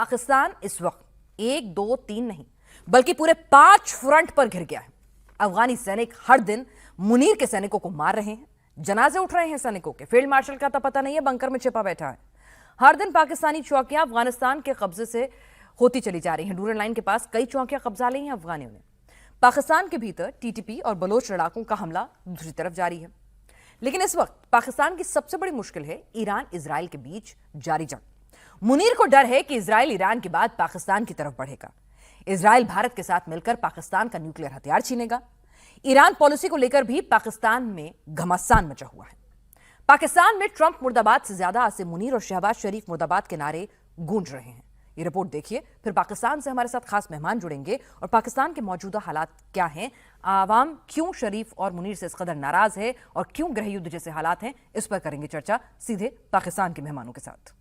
पाकिस्तान इस वक्त 1, 2, 3 नहीं बल्कि पूरे 5 फ्रंट पर घिर गया है। अफगानी सैनिक हर दिन मुनीर के सैनिकों को मार रहे हैं, जनाजे उठ रहे हैं सैनिकों के। फील्ड मार्शल का तो पता नहीं है, बंकर में छिपा बैठा है। हर दिन पाकिस्तानी चौकियां अफगानिस्तान के कब्जे से होती चली जा रही हैं। डूरन लाइन के पास कई चौकियां कब्जा ली हैं अफगानियों ने। पाकिस्तान के भीतर टीटीपी और बलोच लड़ाकों का हमला दूसरी तरफ जारी है। लेकिन इस वक्त पाकिस्तान की सबसे बड़ी मुश्किल है ईरान इजराइल के बीच जारी जंग। मुनीर को डर है कि इजराइल ईरान के बाद पाकिस्तान की तरफ बढ़ेगा। इजराइल भारत के साथ मिलकर पाकिस्तान का न्यूक्लियर हथियार छीनेगा। ईरान पॉलिसी को लेकर भी पाकिस्तान में घमासान मचा हुआ है। पाकिस्तान में ट्रंप मुर्दाबाद से ज्यादा आसिम मुनीर और शहबाज शरीफ मुर्दाबाद के नारे गूंज रहे हैं। ये रिपोर्ट देखिए, फिर पाकिस्तान से हमारे साथ खास मेहमान जुड़ेंगे और पाकिस्तान के मौजूदा हालात क्या हैं, आवाम क्यों शरीफ और मुनीर से इस कदर नाराज है और क्यों गृह युद्ध जैसे हालात हैं, इस पर करेंगे चर्चा सीधे पाकिस्तान के मेहमानों के साथ।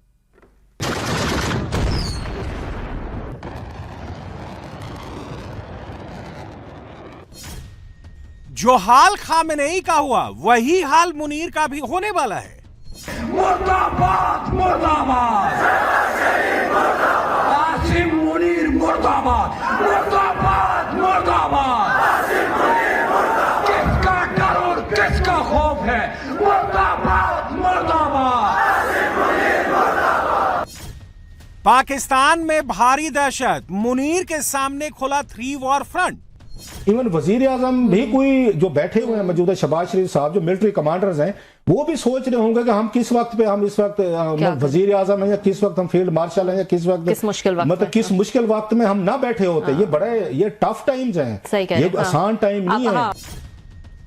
जो हाल खामेनेई का हुआ वही हाल मुनीर का भी होने वाला है। मुर्दाबाद मुर्दाबाद, आसिम मुनीर मुर्दाबाद, मुर्दाबाद मुर्दाबाद। किसका डर और किसका खौफ है? मुर्दाबाद मुर्दाबाद। पाकिस्तान में भारी दहशत, मुनीर के सामने खुला 3 वॉर फ्रंट। इवन वजीर आजम भी कोई जो बैठे हुए हैं मौजूदा शहबाज शरीफ साहब जो मिलिट्री कमांडर्स हैं, वो भी सोच रहे होंगे कि हम किस वक्त पे, हम इस वक्त वजीर आजम हैं या किस वक्त हम फील्ड मार्शल हैं या किस वक्त, किस मुश्किल वक्त मतलब किस मुश्किल वक्त में हम ना बैठे होते। ये टफ टाइम्स हैं, ये आसान टाइम नहीं है।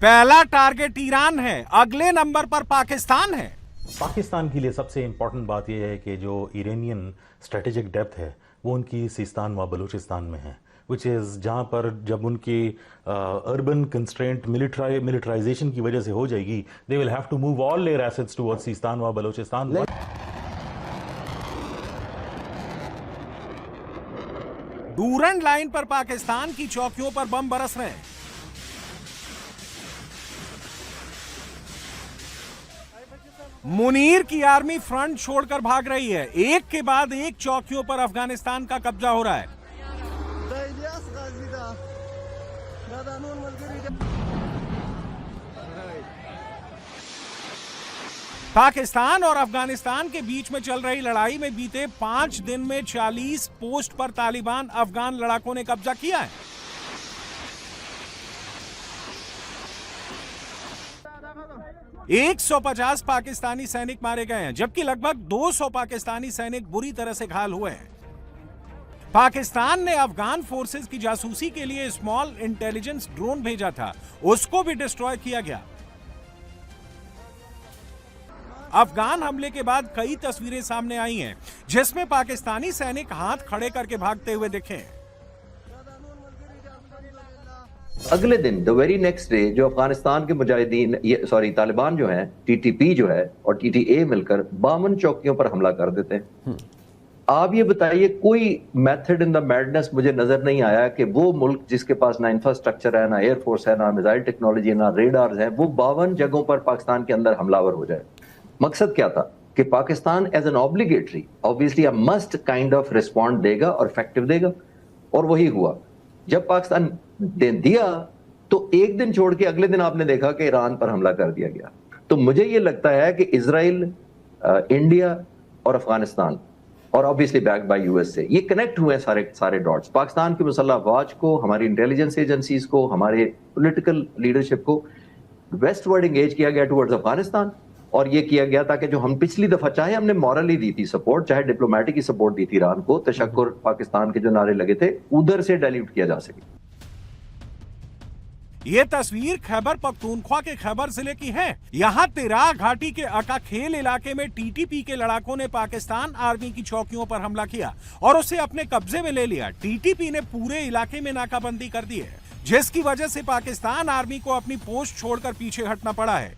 पहला टारगेट ईरान है, अगले नंबर पर पाकिस्तान है। पाकिस्तान के लिए सबसे इंपॉर्टेंट बात यह है कि जो ईरानियन स्ट्रेटेजिक डेप्थ है वो उनकी सिस्तान व बलूचिस्तान में है, विच इज़ जहाँ पर जब उनकी अर्बन कंस्ट्रेंट मिलिट्राइजेशन की वजह से हो जाएगी, they will have to move all their assets towards Sistan व बलूचिस्तान। डूरन लाइन पर पाकिस्तान की चौकियों पर बम बरस रहे हैं। मुनीर की आर्मी फ्रंट छोड़कर भाग रही है। एक के बाद एक चौकियों पर अफगानिस्तान का कब्जा हो रहा है। पाकिस्तान और अफगानिस्तान के बीच में चल रही लड़ाई में बीते 5 दिन में 40 पोस्ट पर तालिबान अफगान लड़ाकों ने कब्जा किया है। एक 150 पाकिस्तानी सैनिक मारे गए हैं, जबकि लगभग 200 पाकिस्तानी सैनिक बुरी तरह से घायल हुए हैं। पाकिस्तान ने अफगान फोर्सेस की जासूसी के लिए स्मॉल इंटेलिजेंस ड्रोन भेजा था, उसको भी डिस्ट्रॉय किया गया। अफगान हमले के बाद कई तस्वीरें सामने आई हैं, जिसमें पाकिस्तानी सैनिक हाथ खड़े करके भागते हुए दिखे। अगले दिन द वेरी नेक्स्ट डे जो अफगानिस्तान के मुजाहिदीन तालिबान जो है, टीटीपी जो है और टीटीए मिलकर 52 चौकियों पर हमला कर देते हैं। आप ये बताइए, कोई मेथड इन द मैडनेस मुझे नजर नहीं आया कि वो मुल्क जिसके पास ना इंफ्रास्ट्रक्चर है, ना एयरफोर्स है, ना मिसाइल टेक्नोलॉजी है, ना रेडार्स है, वो 52 जगहों पर पाकिस्तान के अंदर हमलावर हो जाए। मकसद क्या था कि Pakistan as an obligatory obviously a must kind of respond देगा और इफेक्टिव देगा, और वही हुआ। जब पाकिस्तान दिया तो एक दिन छोड़ के अगले दिन आपने देखा कि ईरान पर हमला कर दिया गया। तो मुझे ये लगता है कि इजराइल, इंडिया और अफगानिस्तान और ऑब्वियसली बैक्ड बाय यूएस से ये कनेक्ट हुए सारे डॉट्स। पाकिस्तान की मुसल्लह अफवाज को, हमारी इंटेलिजेंस एजेंसीज को, हमारे पॉलिटिकल लीडरशिप को वेस्टवर्ड एंगेज किया गया टुवर्ड्स अफगानिस्तान, और ये किया गया ताकि जो हम पिछली दफा, चाहे हमने मॉरली दी थी सपोर्ट, चाहे डिप्लोमेटिक की सपोर्ट दी थी ईरान को, तशक्कुर पाकिस्तान के जो नारे लगे थे उधर से डाइल्यूट किया जा सके। ये तस्वीर खैबर पख्तूनख्वा के खैबर जिले की है। यहाँ तिराह घाटी के अका खेल इलाके में टीटीपी के लड़ाकों ने पाकिस्तान आर्मी की चौकियों पर हमला किया और उसे अपने कब्जे में ले लिया। टीटीपी ने पूरे इलाके में नाकाबंदी कर दी है, जिसकी वजह से पाकिस्तान आर्मी को अपनी पोस्ट छोड़कर पीछे हटना पड़ा है।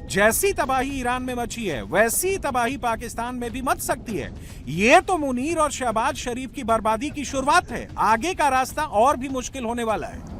जैसी तबाही ईरान में मची है, वैसी तबाही पाकिस्तान में भी मच सकती है। ये तो मुनीर और शहबाज शरीफ की बर्बादी की शुरुआत है, आगे का रास्ता और भी मुश्किल होने वाला है।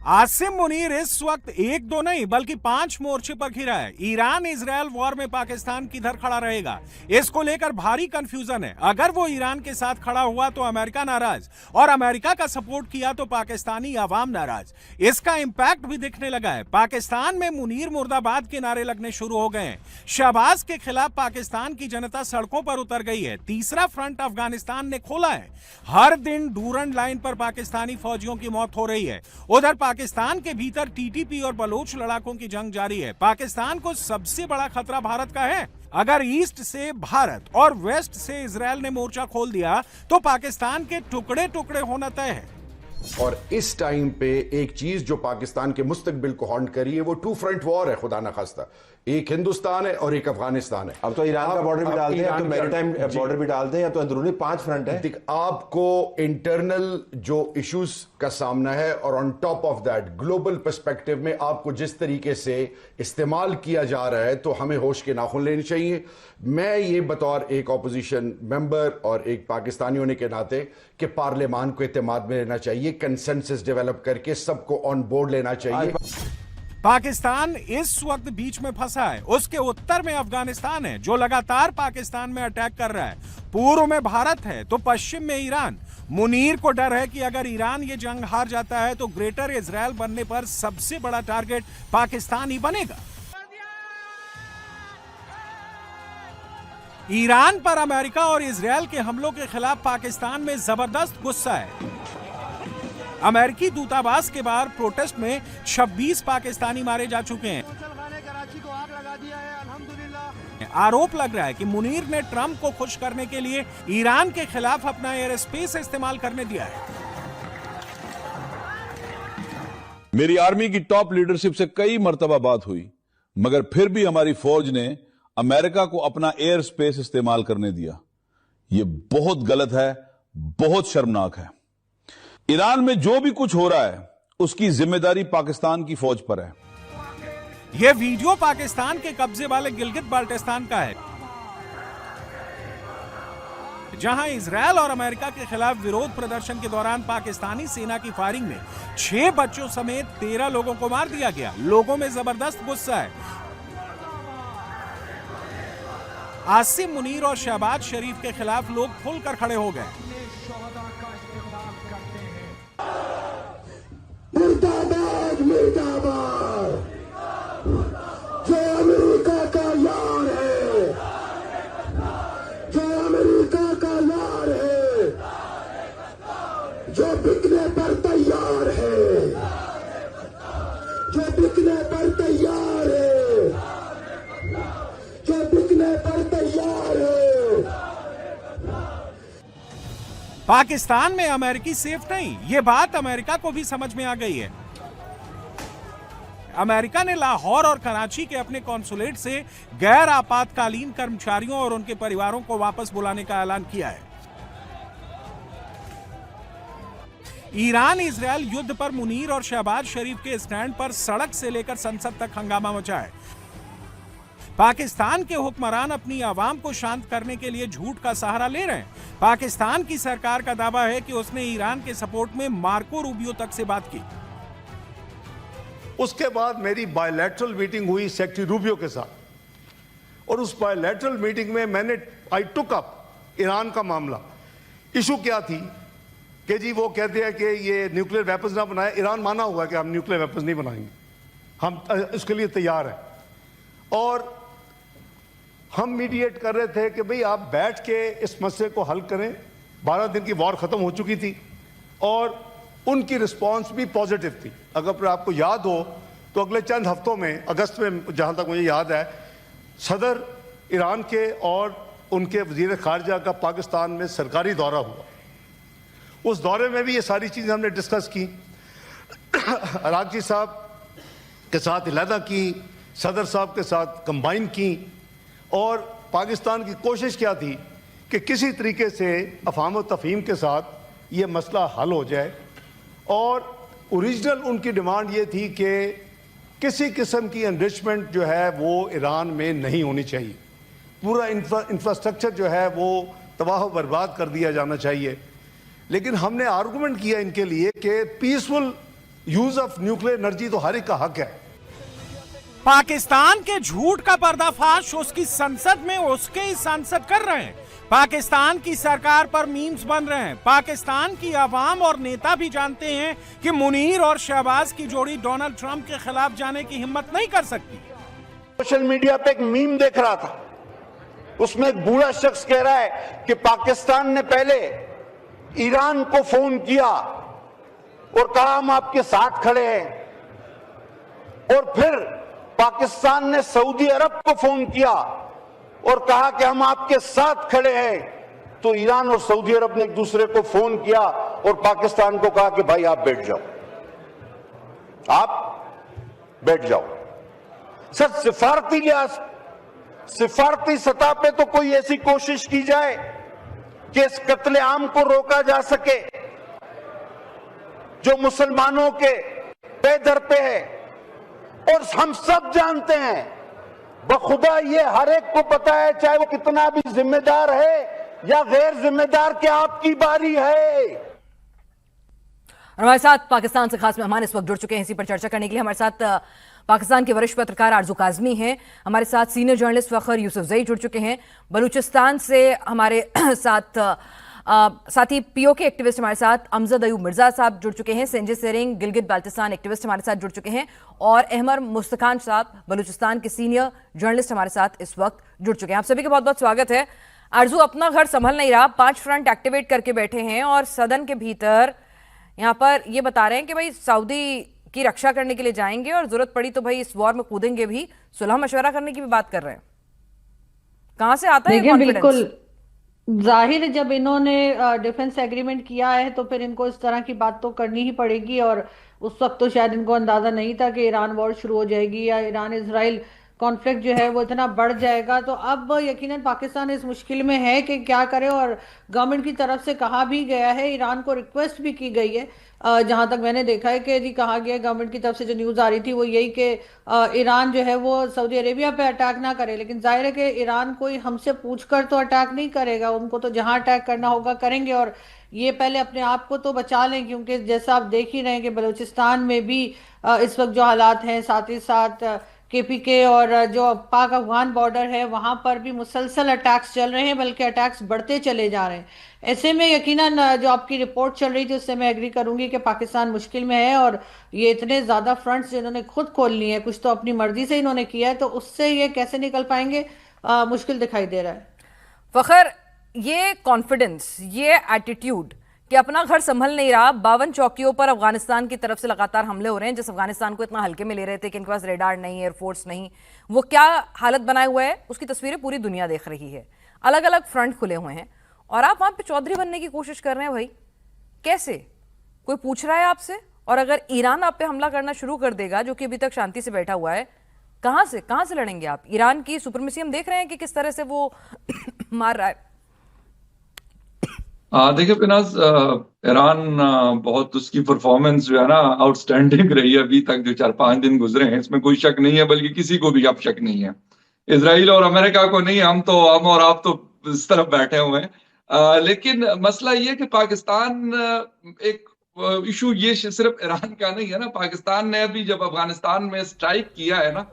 आसिम मुनीर इस वक्त एक दो नहीं बल्कि 5 मोर्चे पर घिरा है। ईरान इजरायल वॉर में पाकिस्तान किधर खड़ा रहेगा, इसको लेकर भारी कंफ्यूजन है। अगर वो ईरान के साथ खड़ा हुआ तो अमेरिका नाराज, और अमेरिका का सपोर्ट किया तो पाकिस्तानी अवाम नाराज। इसका इंपैक्ट भी दिखने लगा है। पाकिस्तान में मुनीर मुर्दाबाद के नारे लगने शुरू हो गए हैं। शहबाज के खिलाफ पाकिस्तान की जनता सड़कों पर उतर गई है। तीसरा फ्रंट अफगानिस्तान ने खोला है। हर दिन डूरन लाइन पर पाकिस्तानी फौजियों की मौत हो रही है। उधर पाकिस्तान के भीतर टीटीपी और बलोच लड़ाकों की जंग जारी है। पाकिस्तान को सबसे बड़ा खतरा भारत का है। अगर ईस्ट से भारत और वेस्ट से इजरायल ने मोर्चा खोल दिया तो पाकिस्तान के टुकड़े टुकड़े होना तय है। और इस टाइम पे एक चीज जो पाकिस्तान के मुस्तकबिल को हॉन्ट करी है वो 2 फ्रंट वॉर है। खुदा ना खास्ता, एक हिंदुस्तान है और एक अफगानिस्तान है। अब तो ईरान का बॉर्डर भी डालते हैं, अब तो मैरीटाइम बॉर्डर भी डालते हैं, या तो अंदरूनी 5 फ्रंट है। आपको इंटरनल जो इश्यूज का सामना है और on top of that global perspective में आपको जिस तरीके से इस्तेमाल किया जा रहा है, तो हमें होश के नाखून लेने चाहिए। मैं ये बतौर एक ऑपोजिशन मेंबर और एक पाकिस्तानी होने के नाते कि पार्लियामान को एतमाद में लेना चाहिए, कंसेंसस डेवलप करके सबको ऑन बोर्ड लेना चाहिए। पाकिस्तान इस वक्त बीच में फंसा है। उसके उत्तर में अफगानिस्तान है जो लगातार पाकिस्तान में अटैक कर रहा है। पूर्व में भारत है तो पश्चिम में ईरान। मुनीर को डर है कि अगर ईरान ये जंग हार जाता है तो ग्रेटर इजरायल बनने पर सबसे बड़ा टारगेट पाकिस्तान ही बनेगा। ईरान पर अमेरिका और इजरायल के हमलों के खिलाफ पाकिस्तान में जबरदस्त गुस्सा है। अमेरिकी दूतावास के बाहर प्रोटेस्ट में 26 पाकिस्तानी मारे जा चुके हैं। आरोप लग रहा है कि मुनीर ने ट्रंप को खुश करने के लिए ईरान के खिलाफ अपना एयर स्पेस इस्तेमाल करने दिया है। मेरी आर्मी की टॉप लीडरशिप से कई मर्तबा बात हुई, मगर फिर भी हमारी फौज ने अमेरिका को अपना एयर स्पेस इस्तेमाल करने दिया। यह बहुत गलत है, बहुत शर्मनाक है। ईरान में जो भी कुछ हो रहा है उसकी जिम्मेदारी पाकिस्तान की फौज पर है। यह वीडियो पाकिस्तान के कब्जे वाले गिलगित बाल्टिस्तान का है, जहां इजरायल और अमेरिका के खिलाफ विरोध प्रदर्शन के दौरान पाकिस्तानी सेना की फायरिंग में 6 बच्चों समेत 13 लोगों को मार दिया गया। लोगों में जबरदस्त गुस्सा है। आसिम मुनीर और शहबाज शरीफ के खिलाफ लोग खुलकर खड़े हो गए। मुर्दाबाद मुर्दाबाद, जो अमेरिका का यार है, जो अमेरिका का यार है, जो बिकने पर तैयार है, जो बिकने पर तैयार है, जो बिकने पर तैयार है। पाकिस्तान में अमेरिकी सेफ नहीं, ये बात अमेरिका को भी समझ में आ गई है। अमेरिका ने लाहौर और कराची के अपने कॉन्सुलेट से गैर आपातकालीन कर्मचारियों और उनके परिवारों को वापस बुलाने का ऐलान किया है। ईरान इजरायल युद्ध पर मुनीर और शहबाज शरीफ के स्टैंड पर सड़क से लेकर संसद तक हंगामा मचा है। पाकिस्तान के हुक्मरान अपनी आवाम को शांत करने के लिए झूठ का सहारा ले रहे हैं। पाकिस्तान की सरकार का दावा है कि उसने ईरान के सपोर्ट में मार्को रूबियो तक से बात की। उसके बाद मेरी बायलैटरल मीटिंग हुई सेक्रेटरी रूबियो के साथ, और उस बायलैटरल मीटिंग में आई टुक अप ईरान का मामला। इशू क्या थी कि जी वो कहते हैं कि ये न्यूक्लियर वेपन्स ना बनाए। ईरान माना हुआ कि हम न्यूक्लियर वेपन्स नहीं बनाएंगे, हम इसके लिए तैयार हैं। और हम मीडिएट कर रहे थे कि भाई आप बैठ के इस मसले को हल करें। 12 दिन की वॉर खत्म हो चुकी थी और उनकी रिस्पांस भी पॉजिटिव थी। अगर आपको याद हो तो अगले चंद हफ्तों में, अगस्त में जहां तक मुझे याद है, सदर ईरान के और उनके वजीर खारजा का पाकिस्तान में सरकारी दौरा हुआ। उस दौरे में भी ये सारी चीज़ें हमने डिस्कस की, अरागची साहब के साथ अलहदा की, सदर साहब के साथ कंबाइन की। और पाकिस्तान की कोशिश क्या थी कि किसी तरीके से अफाम व तफहीम के साथ ये मसला हल हो जाए। और ओरिजिनल उनकी डिमांड ये थी कि किसी किस्म की एनरिचमेंट जो है वो ईरान में नहीं होनी चाहिए। पूरा इंफ्रास्ट्रक्चर जो है वो तबाह बर्बाद कर दिया जाना चाहिए। लेकिन हमने आर्गूमेंट किया इनके लिए कि peaceful use of nuclear energy तो हर एक का हक है। पाकिस्तान के झूठ का पर्दाफाश उसकी संसद में उसके ही सांसद कर रहे हैं। पाकिस्तान की सरकार पर मीम्स बन रहे हैं। पाकिस्तान की आवाम और नेता भी जानते हैं कि मुनीर और शहबाज की जोड़ी डोनाल्ड ट्रंप के खिलाफ जाने की हिम्मत नहीं कर सकती। सोशल मीडिया पे एक मीम देख रहा था, उसमें एक बूढ़ा शख्स कह रहा है कि पाकिस्तान ने पहले ईरान को फोन किया और कहा हम आपके साथ खड़े हैं, और फिर पाकिस्तान ने सऊदी अरब को फोन किया और कहा कि हम आपके साथ खड़े हैं। तो ईरान और सऊदी अरब ने एक दूसरे को फोन किया और पाकिस्तान को कहा कि भाई आप बैठ जाओ, आप बैठ जाओ। सर, सिफारती लिहाज, सिफारती सतह पे तो कोई ऐसी कोशिश की जाए कि इस कत्लेआम को रोका जा सके जो मुसलमानों के बेदर पे है। और हम सब जानते हैं, बखुदा ये हर एक को पता है, चाहे वो कितना भी जिम्मेदार है या गैर जिम्मेदार, कि आपकी बारी है। हमारे साथ पाकिस्तान से खास मेहमान इस वक्त जुड़ चुके हैं इसी पर चर्चा करने के लिए। हमारे साथ पाकिस्तान के वरिष्ठ पत्रकार आरजू काजमी हैं, हमारे साथ सीनियर जर्नलिस्ट फखर यूसुफजई जुड़ चुके हैं। बलूचिस्तान से हमारे साथ ही पीओके एक्टिविस्ट हमारे साथ अमजद अयूब मिर्जा साहब जुड़ चुके हैं। संजय सेरिंग गिलगित बाल्टिस्तान एक्टिविस्ट हमारे साथ जुड़ चुके हैं, और अहमर मुस्तकान साहब बलूचिस्तान के सीनियर जर्नलिस्ट हमारे साथ इस वक्त जुड़ चुके हैं। आप सभी का बहुत बहुत स्वागत है। आरजू, अपना घर संभल नहीं रहा, 5 फ्रंट एक्टिवेट करके बैठे हैं और सदन के भीतर यहाँ पर ये बता रहे हैं कि भाई सऊदी की रक्षा करने के लिए जाएंगे और जरूरत पड़ी तो भाई इस वॉर में कूदेंगे भी, सुलह मशवरा करने की भी बात कर रहे हैं। कहां से आता है कॉन्फिडेंस? बिल्कुल जाहिर है, जब इन्होंने डिफेंस एग्रीमेंट किया है तो फिर इनको इस तरह की बात तो करनी ही पड़ेगी। और उस वक्त तो शायद इनको अंदाजा नहीं था कि ईरान वॉर शुरू हो जाएगी या ईरान इजराइल कॉन्फ्लिक्ट जो है वो इतना बढ़ जाएगा। तो अब यकीनन पाकिस्तान इस मुश्किल में है कि क्या करे, और गवर्नमेंट की तरफ से कहा भी गया है, ईरान को रिक्वेस्ट भी की गई है। जहां तक मैंने देखा है कि जी कहा गया गवर्नमेंट की तरफ से, जो न्यूज़ आ रही थी वो यही कि ईरान जो है वो सऊदी अरेबिया पे अटैक ना करे। लेकिन जाहिर है कि ईरान कोई हमसे पूछकर तो अटैक नहीं करेगा, उनको तो जहां अटैक करना होगा करेंगे। और ये पहले अपने आप को तो बचा लें, क्योंकि जैसा आप देख ही रहे हैं कि बलूचिस्तान में भी इस वक्त जो हालात हैं, साथ ही साथ केपीके और जो पाक अफगान बॉर्डर है वहां पर भी मुसलसल अटैक्स चल रहे हैं, बल्कि अटैक्स बढ़ते चले जा रहे हैं। ऐसे में यकीनन जो आपकी रिपोर्ट चल रही थी उससे मैं एग्री करूंगी कि पाकिस्तान मुश्किल में है, और ये इतने ज्यादा फ्रंट्स जिन्होंने खुद खोल लिए हैं, कुछ तो अपनी मर्जी से इन्होंने किया है, तो उससे ये कैसे निकल पाएंगे मुश्किल दिखाई दे रहा है। फखर, ये कॉन्फिडेंस, ये एटीट्यूड कि अपना घर संभल नहीं रहा, 52 चौकियों पर अफगानिस्तान की तरफ से लगातार हमले हो रहे हैं, जिस अफगानिस्तान को इतना हल्के में ले रहे थे कि इनके पास रेडार नहीं, एयरफोर्स नहीं, वो क्या हालत बनाए हुआ है उसकी तस्वीरें पूरी दुनिया देख रही है। अलग अलग फ्रंट खुले हुए हैं और आप वहां पे चौधरी बनने की कोशिश कर रहे हैं। भाई कैसे? कोई पूछ रहा है आपसे? और अगर ईरान आप पे हमला करना शुरू कर देगा, जो कि अभी तक शांति से बैठा हुआ है, कहां से लड़ेंगे आप? ईरान की सुप्रीमेसी हम देख रहे हैं कि किस तरह से वो मार रहा है। देखिए पिनाज, ईरान बहुत, उसकी परफॉर्मेंस जो है ना आउटस्टैंडिंग रही है अभी तक, जो 4-5 दिन गुजरे हैं, इसमें कोई शक नहीं है, बल्कि किसी को भी अब शक नहीं है। इजराइल और अमेरिका को नहीं, हम और आप तो इस तरफ बैठे हुए हैं। लेकिन मसला ये कि पाकिस्तान एक इशू ये सिर्फ ईरान का नहीं है ना। पाकिस्तान ने अभी जब अफगानिस्तान में स्ट्राइक किया है ना,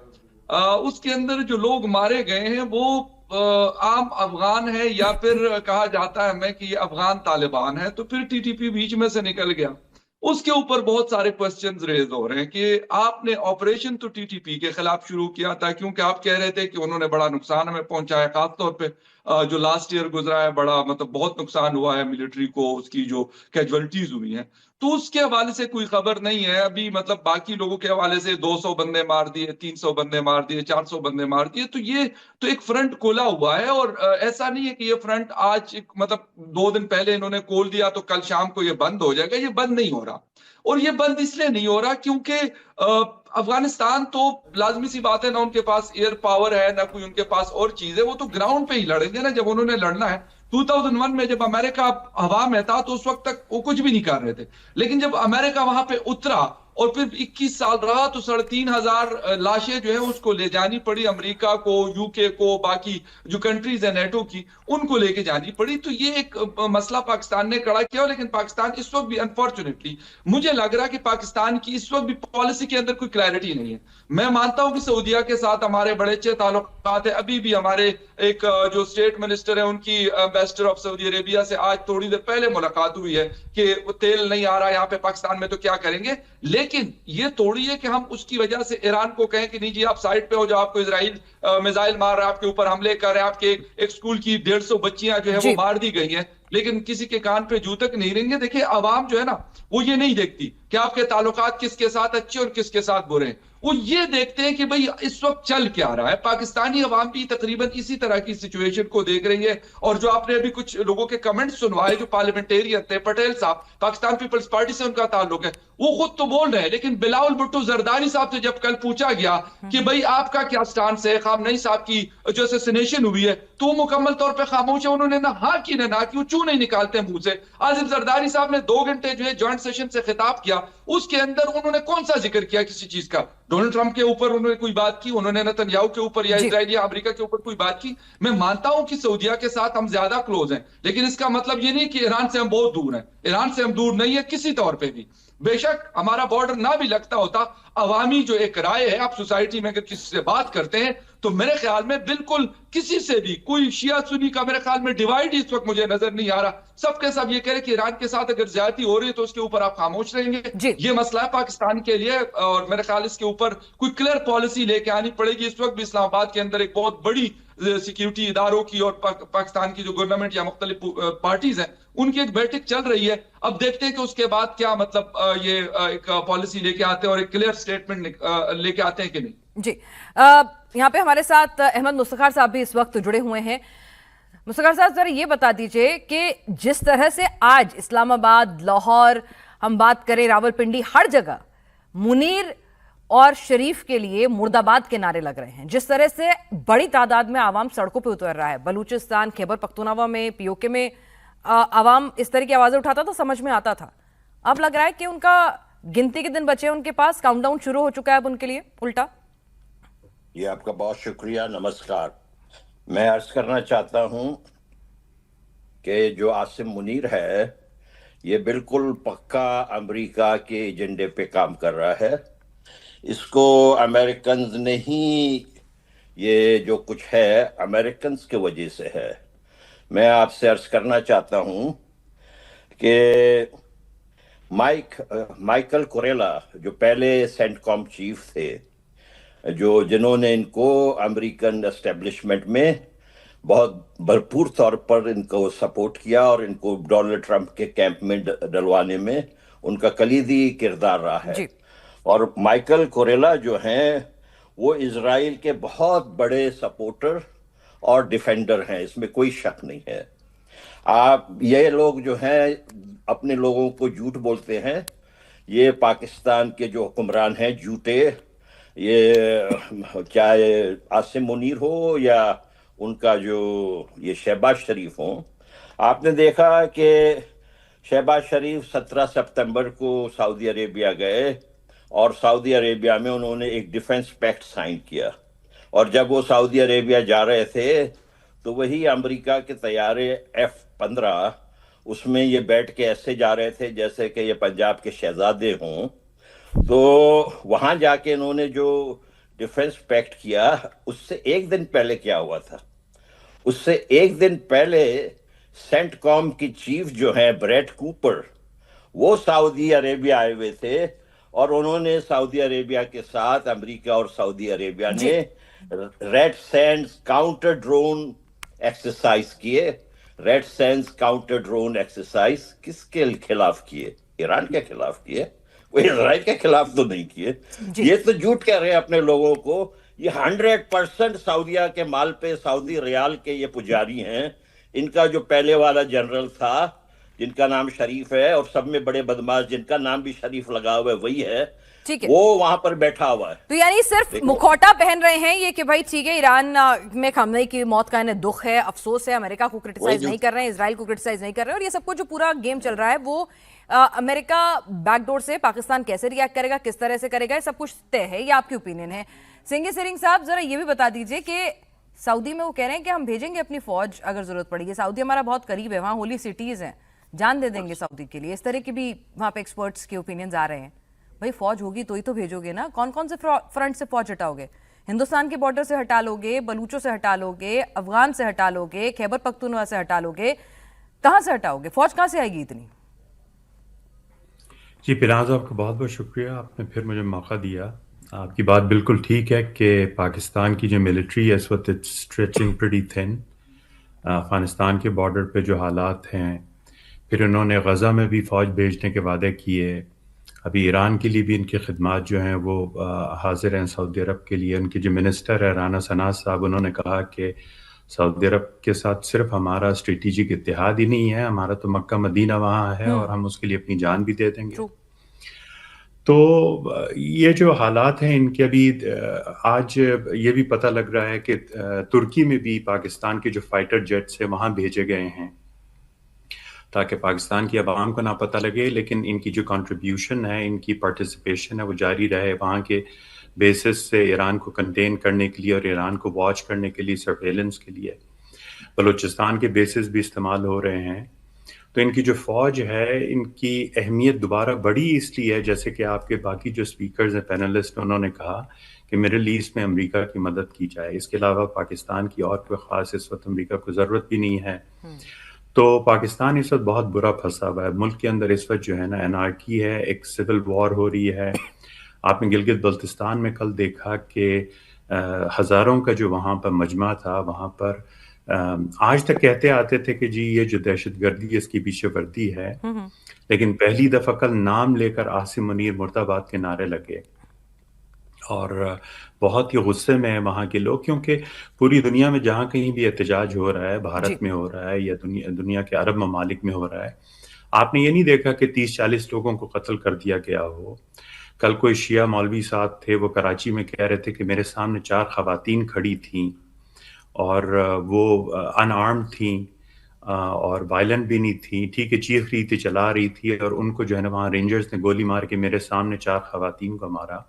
उसके अंदर जो लोग मारे गए हैं वो आम अफगान है, या फिर कहा जाता है हमें कि ये अफगान तालिबान है। तो फिर टीटीपी बीच में से निकल गया। उसके ऊपर बहुत सारे क्वेश्चंस रेज हो रहे हैं कि आपने ऑपरेशन तो टीटीपी के खिलाफ शुरू किया था, क्योंकि आप कह रहे थे कि उन्होंने बड़ा नुकसान हमें पहुंचाया, खासतौर पे जो लास्ट ईयर गुजरा है, बड़ा मतलब बहुत नुकसान हुआ है मिलिट्री को, उसकी जो कैजुअलिटीज हुई हैं। तो उसके हवाले से कोई खबर नहीं है अभी, मतलब बाकी लोगों के हवाले से 200 बंदे मार दिए, 300 बंदे मार दिए, 400 बंदे मार दिए। तो ये तो एक फ्रंट खोला हुआ है, और ऐसा नहीं है कि ये फ्रंट आज मतलब 2 दिन पहले इन्होंने खोल दिया तो कल शाम को ये बंद हो जाएगा। ये बंद नहीं हो रहा, और ये बंद इसलिए नहीं हो रहा क्योंकि अफगानिस्तान तो लाजमी सी बात है ना, उनके पास एयर पावर है ना कोई उनके पास और चीज है, वो तो ग्राउंड पे ही लड़ेंगे ना जब उन्होंने लड़ना है। 2001 में जब अमेरिका हवा में था तो उस वक्त तक वो कुछ भी नहीं कर रहे थे, लेकिन जब अमेरिका वहां पे उतरा और फिर 21 साल रहा तो 3,500 लाशें जो है उसको ले जानी पड़ी अमेरिका को, यूके को, बाकी जो कंट्रीज है नेटो की, उनको लेके जानी पड़ी। तो ये एक मसला पाकिस्तान ने खड़ा किया। लेकिन पाकिस्तान इस वक्त भी अनफॉर्चुनेटली मुझे लग रहा है कि पाकिस्तान की इस वक्त भी पॉलिसी के अंदर कोई क्लैरिटी नहीं है। मैं मानता हूं कि सऊदीया के साथ हमारे बड़े अच्छे ताल्लुकात है। अभी भी हमारे एक जो स्टेट मिनिस्टर है उनकी एम्बेसडर ऑफ सऊदी अरेबिया से आज थोड़ी देर पहले मुलाकात हुई है कि तेल नहीं आ रहा यहाँ पे पाकिस्तान में तो क्या करेंगे। लेकिन ये थोड़ी है कि हम उसकी वजह से ईरान को कहें कि नहीं जी आप साइड पे हो जाओ, आपको इजराइल मिसाइल मार रहा है, आपके ऊपर हमले कर रहे हैं, आपके एक स्कूल की 150 बच्चियां जो है वो मार दी गई हैं, लेकिन किसी के कान पे जू तक नहीं रहेंगे। देखिए आवाम जो है ना वो ये नहीं देखती कि आपके ताल्लुकात किसके साथ अच्छे और किसके साथ बुरे हैं, वो ये देखते हैं कि भाई इस वक्त चल क्या रहा है। पाकिस्तानी अवाम भी तकरीबन इसी तरह की सिचुएशन को देख रही है। और जो आपने अभी कुछ लोगों के कमेंट सुनवाए, जो पार्लियामेंटेरियन थे, पटेल साहब पाकिस्तान पीपल्स पार्टी से उनका ताल्लुक है, वो खुद तो बोल रहे हैं। लेकिन बिलावल भुट्टो जरदारी साहब से जब कल पूछा गया कि भाई आपका क्या स्टांस है खामनेई साहब की जो असैसिनेशन हुई है, तो मुकम्मल तौर पर खामोश है। उन्होंने ना हाँ की ना की, वो क्यों नहीं निकालते मुंह से। आसिफ जरदारी साहब ने 2 घंटे जो है ज्वाइंट सेशन से खिताब किया, उसके अंदर उन्होंने कौन सा जिक्र किया किसी चीज का? डोनाल्ड ट्रंप के ऊपर उन्होंने कोई बात की? उन्होंने नेतन्याहू के ऊपर या इजराइल या अमेरिका के ऊपर कोई बात की? मैं मानता हूं कि सऊदीया के साथ हम ज्यादा क्लोज हैं, लेकिन इसका मतलब ये नहीं कि ईरान से हम बहुत दूर हैं। ईरान से हम दूर नहीं है किसी तौर पे भी। बेशक हमारा बॉर्डर ना भी लगता होता, अवामी जो एक राय है, आप सोसाइटी में अगर किसी से बात करते हैं तो मेरे ख्याल में बिल्कुल किसी से भी कोई शिया सुन्नी का मेरे ख्याल में डिवाइड इस वक्त मुझे नजर नहीं आ रहा। सबके सब ये कह रहे कि ईरान के साथ अगर ज्यादती हो रही है तो उसके ऊपर आप खामोश रहेंगे। ये मसला है पाकिस्तान के लिए और मेरे ख्याल इसके ऊपर कोई क्लियर पॉलिसी लेके आनी पड़ेगी। इस वक्त भी इस्लामाबाद के अंदर एक बहुत बड़ी सिक्योरिटी इदारों की और पाकिस्तान की जो गवर्नमेंट या मुख्तलिफ पार्टीज हैं उनकी एक बैठक चल रही है। अब देखते हैं कि उसके बाद क्या मतलब ये एक पॉलिसी लेके आते हैं और एक क्लियर स्टेटमेंट लेके आते हैं कि नहीं। जी यहाँ पे हमारे साथ अहमद मुस्तखार साहब भी इस वक्त जुड़े हुए हैं। मुस्तखार साहब जरा ये बता दीजिए कि जिस तरह से आज इस्लामाबाद, लाहौर, हम बात करें रावलपिंडी, हर जगह मुनीर और शरीफ के लिए मुर्दाबाद के नारे लग रहे हैं, जिस तरह से बड़ी तादाद में आवाम सड़कों पे उतर रहा है, बलूचिस्तान, खैबर पख्तूनख्वा में, पीओके में आवाम इस तरह की आवाजें उठाता तो समझ में आता था। अब लग रहा है कि उनका गिनती के दिन बचे, उनके पास काउंटडाउन शुरू हो चुका है अब उनके लिए उल्टा। ये आपका बहुत शुक्रिया, नमस्कार। मैं अर्ज करना चाहता हूं कि जो आसिम मुनीर है ये बिल्कुल पक्का अमेरिका के एजेंडे पे काम कर रहा है। इसको अमेरिकन्स ने ही, ये जो कुछ है अमेरिकन्स के वजह से है। मैं आपसे अर्ज करना चाहता हूं कि माइकल कुरेला जो पहले सेंटकॉम चीफ थे, जिन्होंने इनको अमेरिकन एस्टेब्लिशमेंट में बहुत भरपूर तौर पर इनको सपोर्ट किया और इनको डोनाल्ड ट्रंप के कैंप में डलवाने में उनका कलीदी किरदार रहा है। और माइकल कुरेला जो हैं वो इजराइल के बहुत बड़े सपोर्टर और डिफेंडर हैं, इसमें कोई शक नहीं है। आप ये लोग जो हैं अपने लोगों को झूठ बोलते हैं। ये पाकिस्तान के जो हुक्मरान हैं झूठे, ये चाहे आसिम मुनीर हो या उनका जो ये शहबाज शरीफ हो। आपने देखा कि शहबाज शरीफ 17 सितंबर को सऊदी अरेबिया गए और सऊदी अरेबिया में उन्होंने एक डिफेंस पैक्ट साइन किया, और जब वो सऊदी अरेबिया जा रहे थे तो वही अमेरिका के तैयारे F-15 उसमें ये बैठ के ऐसे जा रहे थे जैसे कि ये पंजाब के शहजादे हों। तो वहां जाके इन्होंने जो डिफेंस पैक्ट किया, उससे एक दिन पहले क्या हुआ था? उससे एक दिन पहले सेंटकॉम की चीफ जो है ब्रेट कूपर, वो सऊदी अरेबिया आए हुए थे और उन्होंने सऊदी अरेबिया के साथ अमेरिका और सऊदी अरेबिया ने red sands counter drone exercise किए। Red sands counter drone exercise किसके खिलाफ किए? ईरान के खिलाफ किए, वो इजराइल के खिलाफ तो नहीं किए। ये तो झूठ कह रहे हैं अपने लोगों को। ये 100% सऊदिया के माल पे सऊदी रियाल के ये पुजारी हैं। इनका जो पहले वाला जनरल था जिनका नाम शरीफ है, और सब में बड़े बदमाश जिनका नाम भी शरीफ लगा हुआ है वही है, ठीक है। वो वहां पर बैठा हुआ है। तो यानी सिर्फ मुखौटा पहन रहे हैं ये कि भाई ठीक है, ईरान में खamenei की मौत का इन्हें दुख है, अफसोस है, अमेरिका को क्रिटिसाइज नहीं कर रहे हैं, इसराइल को क्रिटिसाइज नहीं कर रहे हैं, और ये सब कुछ जो पूरा गेम चल रहा है वो अमेरिका बैकडोर से पाकिस्तान कैसे रिएक्ट करेगा, किस तरह से करेगा, ये सब कुछ तय है। ये आपकी ओपिनियन है। सिंह सिरिंग साहब, जरा ये भी बता दीजिए कि सऊदी में वो कह रहे हैं कि हम भेजेंगे अपनी फौज अगर जरूरत पड़ेगी, सऊदी हमारा बहुत करीब है, वहां होली सिटीज हैं, जान दे देंगे सऊदी के लिए, इस तरह की भी वहां पे एक्सपर्ट्स के ओपिनियंस आ रहे हैं। भाई फौज होगी तो ही तो भेजोगे ना, कौन कौन से फ्रंट से फौज हटाओगे? हिंदुस्तान के बॉर्डर से हटा लोगे, बलूचों से हटा लोगे, अफगान से हटा लोगे, खैबर पख्तूनख्वा से हटा लोगे, कहां से हटाओगे? फौज कहां से आएगी इतनी? जी पिराज, आपका बहुत बहुत शुक्रिया, आपने फिर मुझे मौका दिया। आपकी बात बिल्कुल ठीक है कि पाकिस्तान की जो मिलिट्री है इस वक्त it's stretching pretty thin. Afghanistan के बॉर्डर पे जो हालात हैं, फिर उन्होंने गज़ा में भी फ़ौज भेजने के वादे किए, अभी ईरान के लिए भी इनकी खिदमात जो हैं वो हाजिर हैं सऊदी अरब के लिए। उनके जो मिनिस्टर है राना सनात साहब, उन्होंने कहा कि सऊदी अरब के साथ सिर्फ हमारा स्ट्रेटेजिक इत्तेहाद ही नहीं है, हमारा तो मक्का मदीना वहाँ है और हम उसके लिए अपनी जान भी दे देंगे। तो ये जो हालात हैं इनके, अभी आज ये भी पता लग रहा है कि तुर्की में भी पाकिस्तान के जो फाइटर जेट्स हैं वहाँ भेजे गए हैं ताकि पाकिस्तान की आवाम को ना पता लगे, लेकिन इनकी जो कंट्रीब्यूशन है, इनकी पार्टिसिपेशन है वो जारी रहे वहाँ के बेसिस से ईरान को कंटेन करने के लिए और ईरान को वॉच करने के लिए, सर्वेलेंस के लिए। बलूचिस्तान के बेसिस भी इस्तेमाल हो रहे हैं। तो इनकी जो फ़ौज है इनकी अहमियत दोबारा बढ़ी इसलिए है, जैसे कि आपके बाकी जो स्पीकर्स हैं, पैनलिस्ट, उन्होंने कहा कि मिडिल ईस्ट में अमेरिका की मदद की जाए। इसके अलावा पाकिस्तान की और कोई ख़ास इस वक्त अमेरिका को ज़रूरत भी नहीं है। तो पाकिस्तान इस वक्त बहुत बुरा फंसा हुआ है। मुल्क के अंदर इस वक्त जो है ना एनार्की है, एक सिविल वॉर हो रही है। आपने गिलगित बल्तिस्तान में कल देखा कि हज़ारों का जो वहाँ पर मजमा था, वहाँ पर आज तक कहते आते थे कि जी ये जो दहशतगर्दी इसकी पीछे वर्दी है, लेकिन पहली दफ़ा कल नाम लेकर आसिम मुनीर मुर्दाबाद के नारे लगे और बहुत ही गुस्से में है वहाँ के लोग, क्योंकि पूरी दुनिया में जहाँ कहीं भी एहतजाज हो रहा है, भारत में हो रहा है या दुनिया के अरब ममालिक में हो रहा है, आपने ये नहीं देखा कि 30-40 लोगों को कत्ल कर दिया गया हो। कल कोई शिया मौलवी साहब थे, वो कराची में कह रहे थे कि मेरे सामने 4 खवातीन खड़ी थीं और वो अनआर्म्ड थीं और वायलेंट भी नहीं थी, ठीक है, चीख रही थी, चला रही थी, और उनको जो है ना वहाँ रेंजर्स ने गोली मार के मेरे सामने 4 खवातीन को मारा।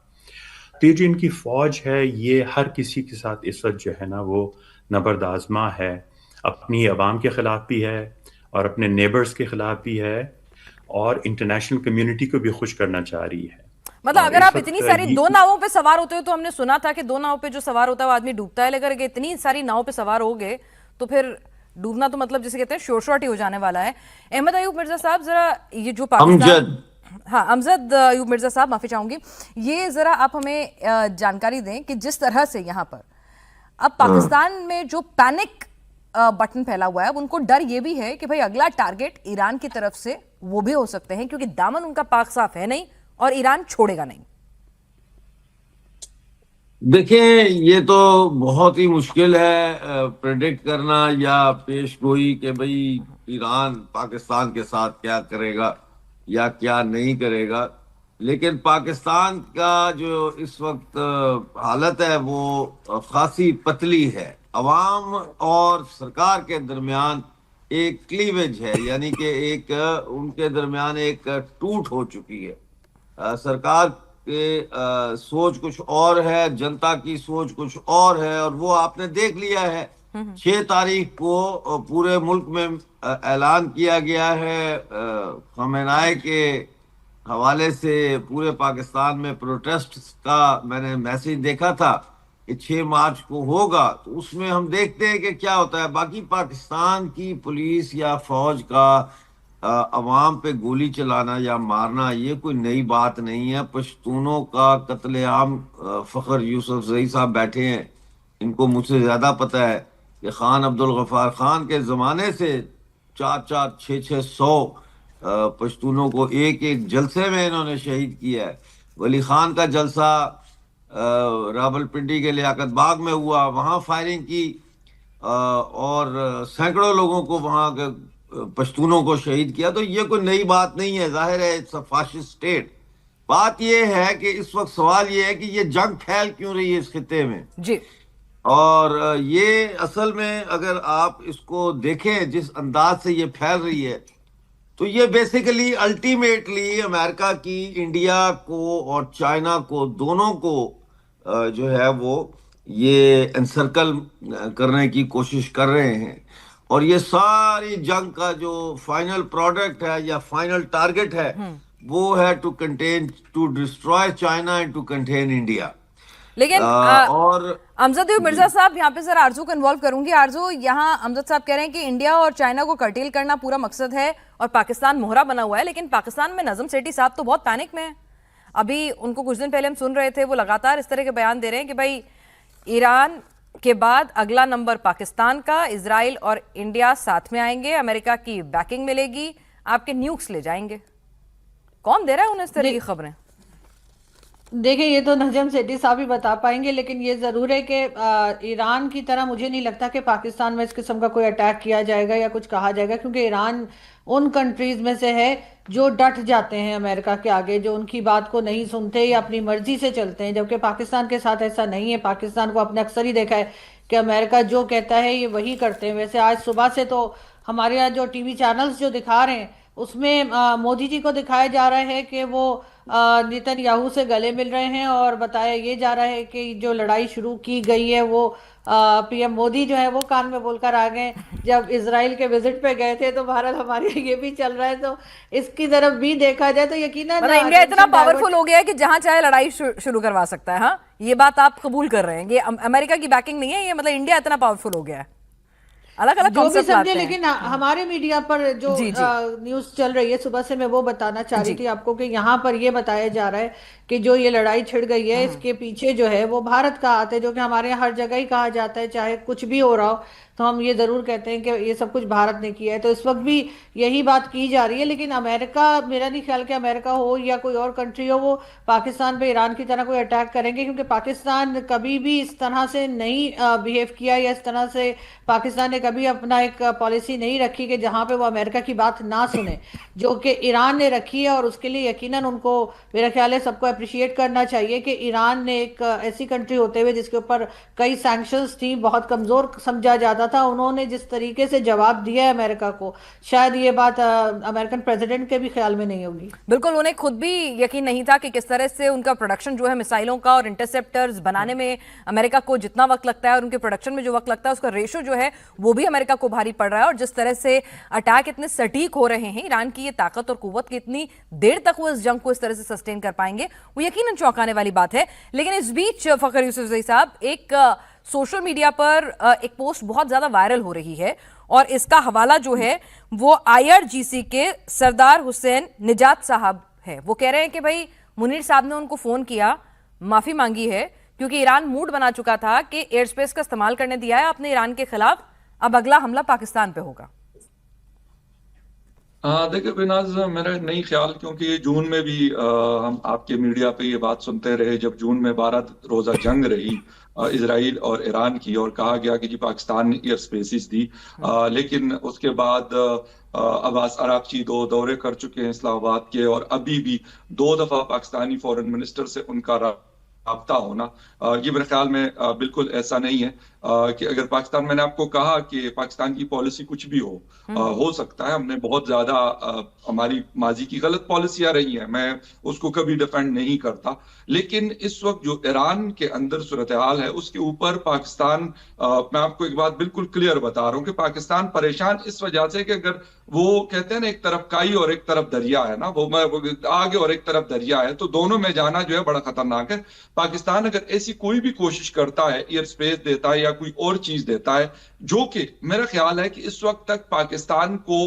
तो ये जो इनकी फ़ौज है ये हर किसी के साथ इस वक्त जो है ना वो नबर्द आज़मा है, अपनी आवाम के ख़िलाफ़ भी है और अपने नेबर्स के ख़िलाफ़ भी है और इंटरनेशनल कम्युनिटी को भी खुश करना चाह रही है। मतलब अगर आप इतनी सारी 2 नावों पे सवार होते हो, तो हमने सुना था कि 2 नावों पे जो सवार होता है वो आदमी डूबता है, लेकिन इतनी सारी नावों पे सवार हो गए तो फिर डूबना तो मतलब जिसे कहते हैं शोर शॉर्ट ही हो जाने वाला है। अहमद अयूब मिर्जा साहब, जरा ये जो पाकिस्तान, हाँ अमजद अयूब मिर्जा साहब, माफी चाहूंगी, ये जरा आप हमें जानकारी दें कि जिस तरह से यहाँ पर अब पाकिस्तान में जो पैनिक बटन फैला हुआ है, उनको डर ये भी है कि भाई अगला टारगेट ईरान की तरफ से वो भी हो सकते हैं, क्योंकि दामन उनका पाक साफ है नहीं और ईरान छोड़ेगा नहीं। देखिए, ये तो बहुत ही मुश्किल है प्रेडिक्ट करना या पेशगोई कि भाई ईरान पाकिस्तान के साथ क्या करेगा या क्या नहीं करेगा। लेकिन पाकिस्तान का जो इस वक्त हालत है वो खासी पतली है। अवाम और सरकार के दरमियान एक क्लीवेज है, यानी कि एक उनके दरमियान एक टूट हो चुकी है। सरकार के सोच कुछ और है, जनता की सोच कुछ और है, और वो आपने देख लिया है। 6 तारीख को पूरे मुल्क में ऐलान किया गया है खमेनाई के हवाले से पूरे पाकिस्तान में प्रोटेस्ट का मैंने मैसेज देखा था कि 6 मार्च को होगा। तो उसमें हम देखते हैं कि क्या होता है। बाकी पाकिस्तान की पुलिस या फौज का अवाम पे गोली चलाना या मारना ये कोई नई बात नहीं है। पश्तूनों का कत्लेआम, फ़खर यूसुफजई साहब बैठे हैं, इनको मुझसे ज़्यादा पता है कि खान अब्दुल गफ्फार खान के ज़माने से 400, 600 पश्तूनों को एक एक जलसे में इन्होंने शहीद किया है। वली खान का जलसा रावलपिंडी के लियाकत बाग में हुआ, वहाँ फायरिंग की और सैकड़ों लोगों को वहाँ पश्तूनों को शहीद किया। तो ये कोई नई बात नहीं है। जाहिर है इट्स अ फाशिस्ट स्टेट। बात ये है कि इस वक्त सवाल ये है कि ये जंग फैल क्यों रही है इस खित्ते में जी। और ये असल में अगर आप इसको देखें जिस अंदाज से ये फैल रही है तो ये बेसिकली अल्टीमेटली अमेरिका की इंडिया को और चाइना को दोनों को जो है वो ये एनसर्कल करने की कोशिश कर रहे हैं और ये सारी जंग का जो फाइनल प्रोडक्ट है या फाइनल टारगेट है वो है to destroy China and to contain India. लेकिन और अमजद मिर्जा साहब, यहाँ पे सर आरजू को इन्वॉल्व करूंगी। आरजू, यहाँ अमजद साहब कह रहे हैं कि इंडिया और चाइना को कर्टेल करना पूरा मकसद है और पाकिस्तान मोहरा बना हुआ है, लेकिन पाकिस्तान में नजम सेठी साहब तो बहुत पैनिक में है। अभी उनको कुछ दिन पहले हम सुन रहे थे, वो लगातार इस तरह के बयान दे रहे हैं कि भाई ईरान के बाद अगला नंबर पाकिस्तान का, इजराइल और इंडिया साथ में आएंगे, अमेरिका की बैकिंग मिलेगी, आपके न्यूक्स ले जाएंगे। कौन दे रहा है उन्हें इस तरह की खबरें? देखिए, ये तो नजम सेठी साहब ही बता पाएंगे, लेकिन ये जरूर है कि ईरान की तरह मुझे नहीं लगता कि पाकिस्तान में इस किस्म का कोई अटैक किया जाएगा या कुछ कहा जाएगा, क्योंकि ईरान उन कंट्रीज में से है जो डट जाते हैं अमेरिका के आगे, जो उनकी बात को नहीं सुनते या अपनी मर्जी से चलते हैं, जबकि पाकिस्तान के साथ ऐसा नहीं है। पाकिस्तान को आपने अक्सर ही देखा है कि अमेरिका जो कहता है ये वही करते हैं। वैसे आज सुबह से तो हमारे यहाँ जो टीवी चैनल्स जो दिखा रहे हैं उसमें मोदी जी को दिखाया जा रहा है कि वो नेतन्याहू से गले मिल रहे हैं और बताया ये जा रहा है कि जो लड़ाई शुरू की गई है वो पीएम मोदी जो है वो कान में बोलकर आ गए। जब इजराइल के विजिट पे गए थे तो भारत हमारे ये भी चल रहा है, तो इसकी तरफ भी देखा जाए तो यकीनन इंडिया इतना पावरफुल हो गया है कि जहां चाहे लड़ाई शुरू करवा सकता है। हाँ, ये बात आप कबूल कर रहे हैं? ये अमेरिका की बैकिंग नहीं है, ये मतलब इंडिया इतना पावरफुल हो गया है। अलग अलग जो भी समझे, लेकिन हमारे मीडिया पर जो न्यूज चल रही है सुबह से, मैं वो बताना चाह रही थी आपको कि यहाँ पर ये बताया जा रहा है कि जो ये लड़ाई छिड़ गई है इसके पीछे जो है वो भारत का हाथ है, जो कि हमारे यहाँ हर जगह ही कहा जाता है, चाहे कुछ भी हो रहा हो तो हम ये जरूर कहते हैं कि ये सब कुछ भारत ने किया है। तो इस वक्त भी यही बात की जा रही है, लेकिन अमेरिका, मेरा नहीं ख्याल कि अमेरिका हो या कोई और कंट्री हो वो पाकिस्तान पे ईरान की तरह कोई अटैक करेंगे, क्योंकि पाकिस्तान कभी भी इस तरह से नहीं बिहेव किया या इस तरह से पाकिस्तान ने कभी अपना एक पॉलिसी नहीं रखी कि जहां पे वो अमेरिका की बात ना सुने, जो कि ईरान ने रखी है। और उसके लिए यकीनन उनको, मेरा ख्याल है, सबको अप्रिशिएट करना चाहिए कि ईरान ने एक ऐसी कंट्री होते हुए जिसके ऊपर कई सैंक्शंस थी, बहुत कमजोर समझा जाता था, उन्होंने जिस तरीके से जवाब दिया है अमेरिका को, शायद ये बात अमेरिकन प्रेसिडेंट के भी ख्याल में नहीं होगी। बिल्कुल, उन्हें खुद भी यकीन नहीं था कि किस तरह से उनका प्रोडक्शन जो है मिसाइलों का और इंटरसेप्टर्स बनाने में अमेरिका को जितना वक्त लगता है और उनके प्रोडक्शन में जो वक्त लगता है उसका रेशो जो है वो भी अमेरिका को भारी पड़ रहा है। और जिस तरह से अटैक इतने सटीक हो रहे हैं, ईरान की ये ताकत और कुव्वत की इतनी देर तक वो इस जंग को इस तरह से सस्टेन कर पाएंगे, वो यकीनन चौंकाने वाली बात है। लेकिन इस बीच फखर यूसुफजई साहब, एक सोशल मीडिया पर एक पोस्ट बहुत ज्यादा वायरल हो रही है और इसका हवाला जो है वो IRGC के सरदार हुसैन निजात साहब है। वो कह रहे हैं कि भाई मुनीर साहब ने उनको फोन किया, माफी मांगी है, क्योंकि ईरान मूड बना चुका था कि एयर स्पेस का इस्तेमाल करने दिया है आपने ईरान के खिलाफ, अब अगला हमला पाकिस्तान पे होगा। देखिए बिनाज, मेरा नहीं ख्याल, क्योंकि जून में भी हम आपके मीडिया पे ये बात सुनते रहे, जब जून में 12 रोजा जंग रही इजराइल और ईरान की, और कहा गया कि जी पाकिस्तान ने एयर स्पेसिस दी, लेकिन उसके बाद अब्बास अरागची 2 दौरे कर चुके हैं इस्लामाबाद के, और अभी भी 2 दफा पाकिस्तानी फॉरेन मिनिस्टर से उनका राब्ता होना, ये मेरे ख्याल में बिल्कुल ऐसा नहीं है कि अगर पाकिस्तान, मैंने आपको कहा कि पाकिस्तान की पॉलिसी कुछ भी हो सकता है, हमने बहुत ज्यादा हमारी माजी की गलत पॉलिसियां रही हैं, मैं उसको कभी डिफेंड नहीं करता, लेकिन इस वक्त जो ईरान के अंदर सूरत हाल है उसके ऊपर पाकिस्तान, मैं आपको एक बात बिल्कुल क्लियर बता रहा हूँ कि पाकिस्तान परेशान इस वजह से कि अगर वो कहते हैं ना एक तरफ काई और एक तरफ दरिया है ना, वो आगे और एक तरफ दरिया है, तो दोनों में जाना जो है बड़ा खतरनाक है। पाकिस्तान अगर ऐसी कोई भी कोशिश करता है, एयर स्पेस देता है या कोई और चीज देता है, जो कि मेरा ख्याल है कि इस वक्त तक पाकिस्तान को,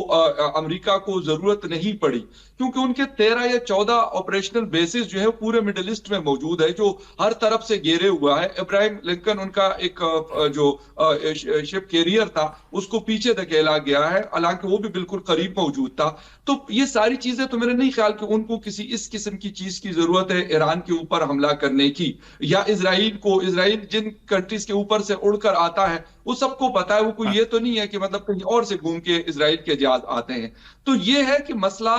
अमेरिका को जरूरत नहीं पड़ी, क्योंकि उनके 13 या 14 ऑपरेशनल बेसिस जो है पूरे मिडिल ईस्ट में मौजूद है, जो हर तरफ से घेरे हुआ है। इब्राहिम लिंकन उनका एक जो शिप कैरियर था उसको पीछे धकेला गया है, हालांकि वो भी बिल्कुल करीब मौजूद था। तो ये सारी चीजें, तो मेरे नहीं ख्याल कि उनको किसी इस किस्म की चीज की जरूरत है ईरान के ऊपर हमला करने की, या इसराइल जिन कंट्रीज के ऊपर से उड़कर आता है वो सबको पता है। वो कोई ये तो नहीं है कि मतलब कहीं और से घूम के इजराइल के जहाज आते हैं। तो ये है कि मसला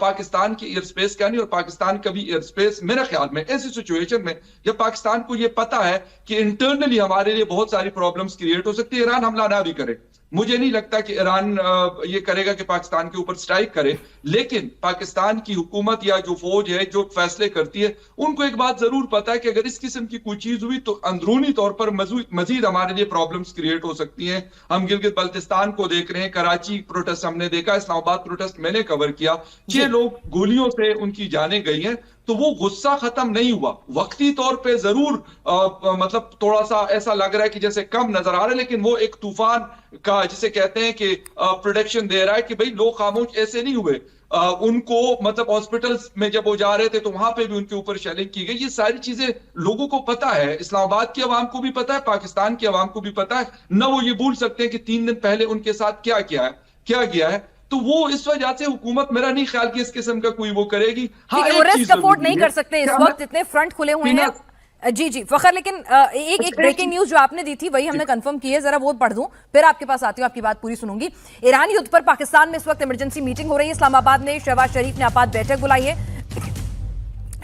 पाकिस्तान की एयर स्पेस का नहीं, और पाकिस्तान का भी एयर स्पेस मेरे ख्याल में ऐसी सिचुएशन में जब पाकिस्तान को ये पता है कि इंटरनली हमारे लिए बहुत सारी प्रॉब्लम्स क्रिएट हो सकती है, ईरान हमला ना भी करे। मुझे नहीं लगता कि ईरान ये करेगा कि पाकिस्तान के ऊपर स्ट्राइक करे, लेकिन पाकिस्तान की हुकूमत या जो फौज है जो फैसले करती है, उनको एक बात जरूर पता है कि अगर इस किस्म की कोई चीज हुई तो अंदरूनी तौर पर मजीद हमारे लिए प्रॉब्लम्स क्रिएट हो सकती हैं। हम गिलगित बल्तिस्तान को देख रहे हैं, कराची प्रोटेस्ट हमने देखा, इस्लामाबाद प्रोटेस्ट मैंने कवर किया, 6 लोग गोलियों से उनकी जाने गई हैं। तो वो गुस्सा खत्म नहीं हुआ, वक्ती तौर पे जरूर मतलब थोड़ा सा ऐसा लग रहा है कि जैसे कम नजर आ रहा है, लेकिन वो एक तूफान का जिसे कहते हैं कि प्रोडक्शन दे रहा है कि भाई लोग खामोश ऐसे नहीं हुए। उनको मतलब हॉस्पिटल्स में जब वो जा रहे थे तो वहां पे भी उनके ऊपर शेलिंग की गई। ये सारी चीजें लोगों को पता है, इस्लामाबाद की आवाम को भी पता है, पाकिस्तान की आवाम को भी पता है। न वो ये भूल सकते हैं कि 3 दिन पहले उनके साथ क्या किया है। तो वो इस वजह से हुकूमत, मेरा नहीं ख्याल कि इस किस्म का कोई वो करेगी। हाँ, वो रिस्क अफोर्ड नहीं कर सकते इस वक्त, इतने फ्रंट खुले हुए हैं। जी फखर, लेकिन एक ब्रेकिंग न्यूज जो आपने दी थी वही हमने कंफर्म की है, जरा वो पढ़ दूं, फिर आपके पास आती हूं, आपकी बात पूरी सुनूंगी। ईरान युद्ध पर पाकिस्तान में इस वक्त इमरजेंसी मीटिंग हो रही है। इस्लामाबाद में शहबाज शरीफ ने आपात बैठक बुलाई है।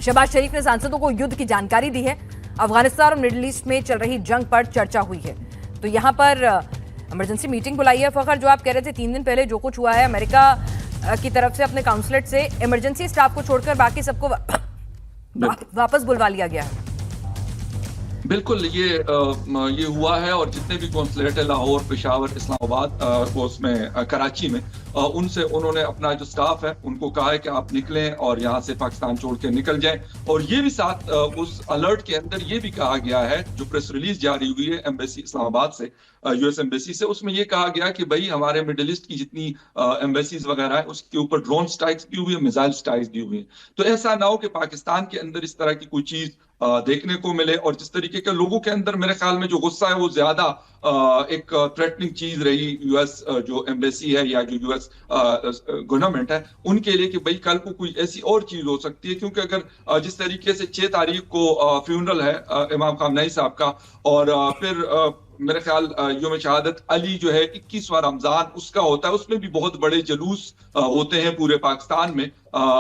शहबाज शरीफ ने सांसदों को युद्ध की जानकारी दी है। अफगानिस्तान और मिडिल ईस्ट में चल रही जंग पर चर्चा हुई है। तो यहाँ पर इमरजेंसी मीटिंग बुलाई है। फखर, जो आप कह रहे थे 3 दिन पहले जो कुछ हुआ है, अमेरिका की तरफ से अपने काउंसलेट से इमरजेंसी स्टाफ को छोड़कर बाकी सबको वापस बुलवा लिया गया है। बिल्कुल ये हुआ है, और जितने भी कॉन्सुलेट है लाहौर, पेशावर, इस्लामाबाद, उसमें कराची में, उनसे उन्होंने अपना जो स्टाफ है उनको कहा है कि आप निकलें और यहाँ से पाकिस्तान छोड़ के निकल जाएं। और ये भी साथ उस अलर्ट के अंदर ये भी कहा गया है, जो प्रेस रिलीज जारी हुई है एम्बेसी इस्लामाबाद से, यूएस एम्बेसी से, उसमें ये कहा गया कि भाई हमारे मिडिल ईस्ट की जितनी एम्बेसीज वगैरह है उसके ऊपर ड्रोन स्ट्राइक्स भी हुई है, मिसाइल स्ट्राइक्स भी हुई है। तो ऐसा ना हो कि पाकिस्तान के अंदर इस तरह की कोई चीज देखने को मिले। और जिस तरीके के लोगों के अंदर मेरे ख्याल में जो गुस्सा है वो ज्यादा एक थ्रेटनिंग चीज रही यूएस जो एम्बेसी है या जो यूएस गवर्नमेंट है उनके लिए, कि भाई कल को कोई ऐसी और चीज हो सकती है। क्योंकि अगर जिस तरीके से 6 तारीख को फ्यूनरल है इमाम खामनेई साहब का, और फिर मेरे ख्याल यौम शहादत अली जो है 21वां रमजान उसका होता है, उसमें भी बहुत बड़े जुलूस होते हैं पूरे पाकिस्तान में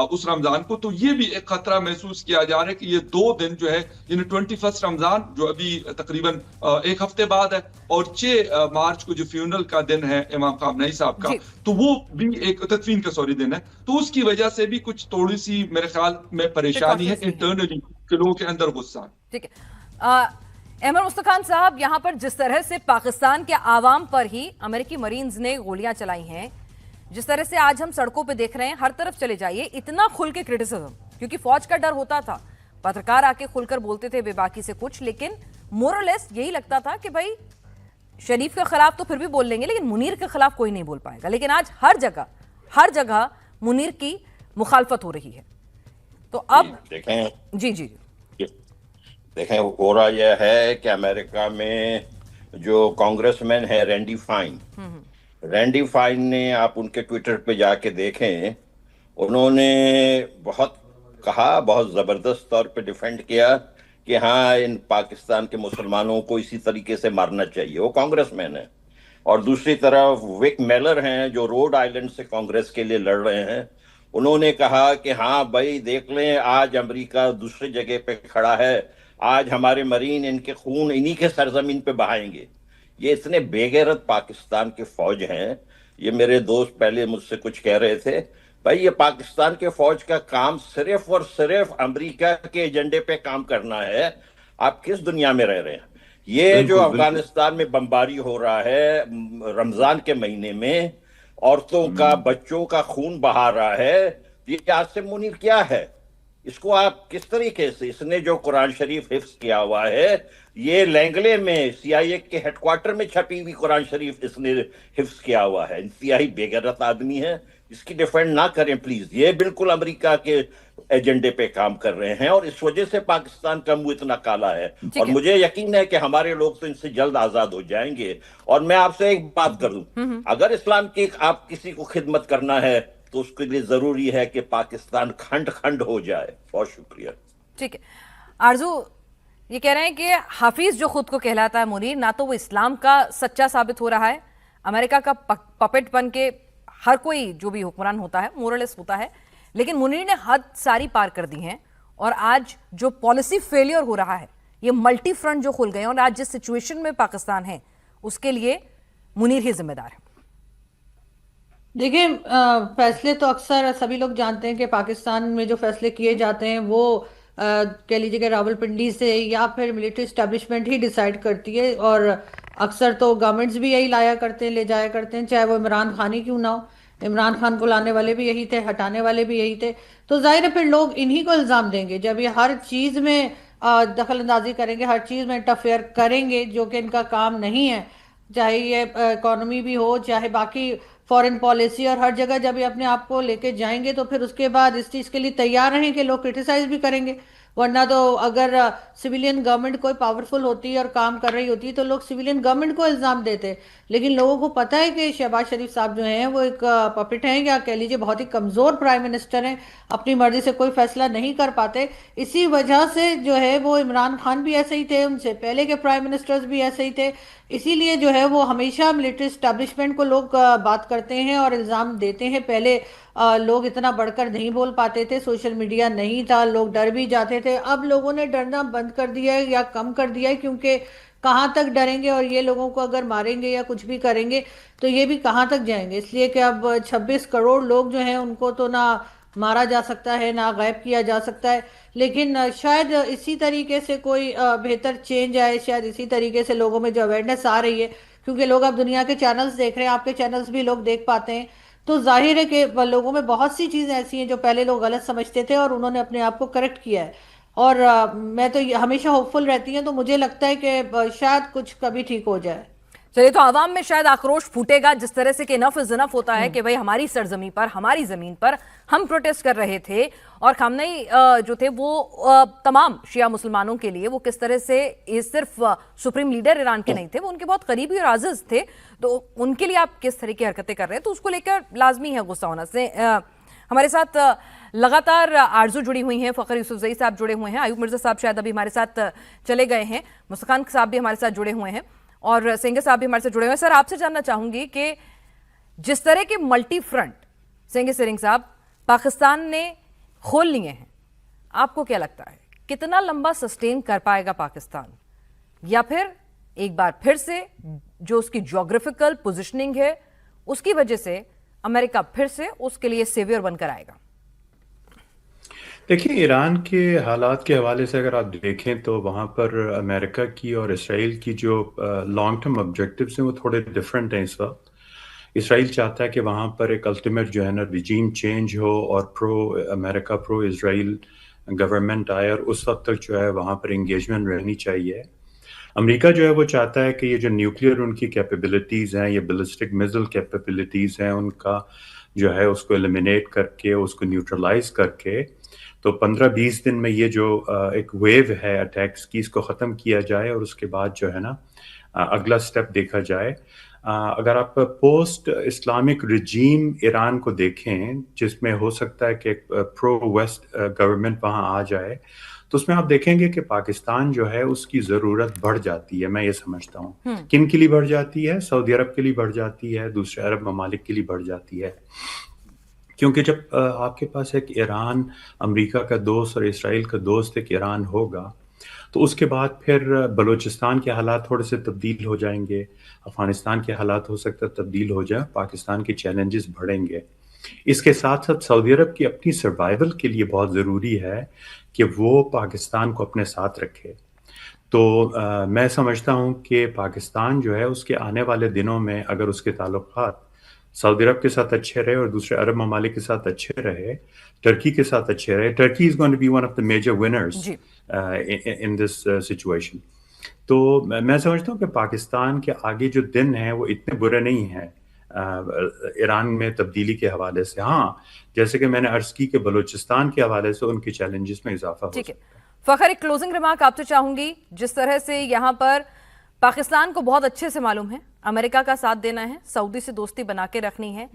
उस रमजान को। तो ये भी एक खतरा महसूस किया जा रहा है कि ये 2 दिन जो है, यानी 21 रमजान जो अभी तकरीबन 1 हफ्ते बाद है, और 6 मार्च को जो फ्यूनरल का दिन है इमाम खामनेई साहब का, तो वो भी एक तदफीन का दिन है। तो उसकी वजह से भी कुछ थोड़ी सी मेरे ख्याल में परेशानी है इंटरनली के लोगों के अंदर गुस्सा। ठीक है अहमद मुस्तफा साहब, यहाँ पर जिस तरह से पाकिस्तान के आवाम पर ही अमेरिकी मरीन्स ने गोलियां चलाई हैं, जिस तरह से आज हम सड़कों पे देख रहे हैं, हर तरफ चले जाइए इतना खुल के क्रिटिसिज्म, क्योंकि फौज का डर होता था, पत्रकार आके खुलकर बोलते थे बेबाकी से कुछ, लेकिन मोरलेस यही लगता था कि भाई शरीफ के खिलाफ तो फिर भी बोल लेंगे लेकिन मुनीर के खिलाफ कोई नहीं बोल पाएगा। लेकिन आज हर जगह मुनीर की मुखालफत हो रही है। तो अब देखें जी देखें हो रहा यह है कि अमेरिका में जो कांग्रेसमैन है रैंडी फाइन ने, आप उनके ट्विटर पे जाके देखें, उन्होंने बहुत जबरदस्त तौर पे डिफेंड किया कि हाँ इन पाकिस्तान के मुसलमानों को इसी तरीके से मारना चाहिए। वो कांग्रेसमैन है। और दूसरी तरफ विक मेलर हैं जो रोड आइलैंड से कांग्रेस के लिए लड़ रहे हैं, उन्होंने कहा कि हाँ भाई देख लें, आज अमेरिका दूसरी जगह पे खड़ा है, आज हमारे मरीन इनके खून इन्हीं के सरजमीन पे बहाएंगे। ये इतने बेगैरत पाकिस्तान के फौज हैं। ये मेरे दोस्त पहले मुझसे कुछ कह रहे थे, भाई ये पाकिस्तान के फौज का काम सिर्फ और सिर्फ अमेरिका के एजेंडे पे काम करना है। आप किस दुनिया में रह रहे हैं? ये जो अफगानिस्तान में बमबारी हो रहा है रमजान के महीने में, औरतों का बच्चों का खून बहा रहा है, ये आसिम मुनीर क्या है? इसको आप किस तरीके से, इसने जो कुरान शरीफ हिफ्ज किया हुआ है, ये लैंगले में CIA के हेडक्वार्टर में छपी हुई कुरान शरीफ इसने हिफ्ज किया हुआ है। इंतहाई बेगैरत आदमी है, इसकी डिफेंड ना करें प्लीज। ये बिल्कुल अमेरिका के एजेंडे पे काम कर रहे हैं और इस वजह से पाकिस्तान का मुंह इतना काला है। और मुझे यकीन है कि हमारे लोग तो इनसे जल्द आजाद हो जाएंगे। और मैं आपसे एक बात कर दूं, अगर इस्लाम की आप किसी को खिदमत करना है तो उसके लिए जरूरी है कि पाकिस्तान खंड खंड हो जाए। बहुत शुक्रिया। ठीक है आरजू, ये कह रहे हैं कि हाफिज जो खुद को कहलाता है मुनीर, ना तो वो इस्लाम का सच्चा साबित हो रहा है, अमेरिका का पपेट बन के हर कोई जो भी हुक्मरान होता है मोरलेस होता है, लेकिन मुनीर ने हद सारी पार कर दी है। और आज जो पॉलिसी फेलियर हो रहा है, ये मल्टी फ्रंट जो खुल गए हैं और आज जिस सिचुएशन में पाकिस्तान है, उसके लिए मुनीर ही जिम्मेदार है। देखिए, फैसले तो अक्सर सभी लोग जानते हैं कि पाकिस्तान में जो फैसले किए जाते हैं वो कह लीजिए कि रावलपिंडी से या फिर मिलिट्री इस्टेब्लिशमेंट ही डिसाइड करती है। और अक्सर तो गवर्नमेंट्स भी यही लाया करते हैं, ले जाया करते हैं, चाहे वो इमरान खान ही क्यों ना हो। इमरान खान को लाने वाले भी यही थे, हटाने वाले भी यही थे। तो जाहिर है फिर लोग इन्हीं को इल्ज़ाम देंगे जब ये हर चीज़ में दखल अंदाजी करेंगे, हर चीज़ में इंटरफेयर करेंगे, जो कि इनका काम नहीं है। चाहे ये इकोनॉमी भी हो, चाहे बाकी फॉरेन पॉलिसी, और हर जगह जब ये अपने आप को लेके जाएंगे तो फिर उसके बाद इस चीज़ के लिए तैयार रहें कि लोग क्रिटिसाइज भी करेंगे। वरना तो अगर सिविलियन गवर्नमेंट कोई पावरफुल होती और काम कर रही होती तो लोग सिविलियन गवर्नमेंट को इल्ज़ाम देते। लेकिन लोगों को पता है कि शहबाज शरीफ साहब जो हैं वो एक पपेट हैं, या कह लीजिए बहुत ही कमज़ोर प्राइम मिनिस्टर हैं, अपनी मर्जी से कोई फैसला नहीं कर पाते। इसी वजह से जो है वो इमरान खान भी ऐसे ही थे, उनसे पहले के प्राइम मिनिस्टर्स भी ऐसे ही थे। इसीलिए जो है वो हमेशा मिलिट्री इस्टेब्लिशमेंट को लोग बात करते हैं और इल्ज़ाम देते हैं। पहले लोग इतना बढ़कर नहीं बोल पाते थे, सोशल मीडिया नहीं था, लोग डर भी जाते थे। अब लोगों ने डरना बंद कर दिया है या कम कर दिया है, क्योंकि कहाँ तक डरेंगे और ये लोगों को अगर मारेंगे या कुछ भी करेंगे तो ये भी कहाँ तक जाएंगे। इसलिए कि अब 26 करोड़ लोग जो हैं उनको तो ना मारा जा सकता है ना गायब किया जा सकता है। लेकिन शायद इसी तरीके से कोई बेहतर चेंज आए, शायद इसी तरीके से लोगों में जो अवेयरनेस आ रही है, क्योंकि लोग अब दुनिया के चैनल्स देख रहे हैं, आपके चैनल्स भी लोग देख पाते हैं। तो जाहिर है कि लोगों में बहुत सी चीज़ें ऐसी हैं जो पहले लोग गलत समझते थे और उन्होंने अपने आप को करेक्ट किया है। और मैं तो हमेशा होपफुल रहती हूँ, तो मुझे लगता है कि शायद कुछ कभी ठीक हो जाए। चलिए, तो आवाम में शायद आक्रोश फूटेगा जिस तरह से कि इनफ इज इनफ होता है कि भाई हमारी सरजमी पर, हमारी जमीन पर हम प्रोटेस्ट कर रहे थे और खामनेई जो थे वो तमाम शिया मुसलमानों के लिए वो किस तरह से ये सिर्फ सुप्रीम लीडर ईरान के नहीं थे, वो उनके बहुत करीबी और आजिज थे, तो उनके लिए आप किस तरह की हरकतें कर रहे हैं, तो उसको लेकर लाजमी है गुस्सा होना। से हमारे साथ लगातार आरजू जुड़ी हुई हैं, फ़खर यूसुफजई साहब जुड़े हुए हैं, आयुब मिर्जा साहब शायद अभी हमारे साथ चले गए हैं, मुस्कान साहब भी हमारे साथ जुड़े हुए हैं और सेंगे साहब भी हमारे साथ जुड़े हुए हैं। सर, आपसे जानना चाहूंगी कि जिस तरह के मल्टी फ्रंट सेंगे सेरिंग साहब पाकिस्तान ने खोल लिए हैं, आपको क्या लगता है कितना लंबा सस्टेन कर पाएगा पाकिस्तान, या फिर एक बार फिर से जो उसकी ज्योग्राफिकल पोजिशनिंग है उसकी वजह से अमेरिका फिर से उसके लिए सेवियर बनकर आएगा? देखिए, ईरान के हालात के हवाले से अगर आप देखें तो वहाँ पर अमेरिका की और इसराइल की जो लॉन्ग टर्म ऑब्जेक्टिव्स हैं वो थोड़े डिफरेंट हैं। इस वक्त इसराइल चाहता है कि वहाँ पर एक अल्टीमेट जो है ना रिजीम चेंज हो और pro America pro Israel government आए, और उस वक्त तक जो है वहाँ पर इंगेजमेंट रहनी चाहिए। अमेरिका जो है वो चाहता है कि ये जो न्यूक्लियर उनकी कैपेबिलिटीज़ हैं, ये बैलिस्टिक मिसाइल कैपेबिलिटीज़ हैं, उनका जो है उसको एलिमिनेट करके, उसको न्यूट्रलाइज करके, तो 15-20 दिन में ये जो एक वेव है अटैक्स की, इसको ख़त्म किया जाए और उसके बाद जो है ना अगला स्टेप देखा जाए। अगर आप पोस्ट इस्लामिक रिजीम ईरान को देखें जिसमें हो सकता है कि प्रो वेस्ट गवर्नमेंट वहाँ आ जाए, तो उसमें आप देखेंगे कि पाकिस्तान जो है उसकी ज़रूरत बढ़ जाती है। मैं ये समझता हूँ किन के लिए बढ़ जाती है, सऊदी अरब के लिए बढ़ जाती है, दूसरे अरब ममालिक के लिए बढ़ जाती है, क्योंकि जब आपके पास एक ईरान अमेरिका का दोस्त और इसराइल का दोस्त एक ईरान होगा, तो उसके बाद फिर बलूचिस्तान के हालात थोड़े से तब्दील हो जाएंगे, अफगानिस्तान के हालात हो सकता है तब्दील हो जाए, पाकिस्तान के चैलेंजेस बढ़ेंगे। इसके साथ साथ सऊदी अरब की अपनी सर्वाइवल के लिए बहुत ज़रूरी है कि वो पाकिस्तान को अपने साथ रखे। तो मैं समझता हूँ कि पाकिस्तान जो है उसके आने वाले दिनों में अगर उसके ताल्लुकात सऊदी अरब के साथ अच्छे रहे और दूसरे अरब ममालिक के साथ अच्छे रहे, टर्की के साथ अच्छे रहे, Turkey is going to be one of the major winners in this situation. तो मैं समझता हूँ कि पाकिस्तान के आगे जो दिन हैं वो इतने बुरे नहीं हैं ईरान में तब्दीली के हवाले से। हाँ, जैसे कि मैंने अर्ज की कि बलूचिस्तान के हवाले से उनके चैलेंजेस में इजाफा हो सकता है। फ़खर, एक क्लोजिंग रिमार्क आपसे चाहूंगी। जिस तरह से यहाँ पर पाकिस्तान को बहुत अच्छे से मालूम है अमेरिका का साथ देना है, सऊदी से दोस्ती बना के रखनी है,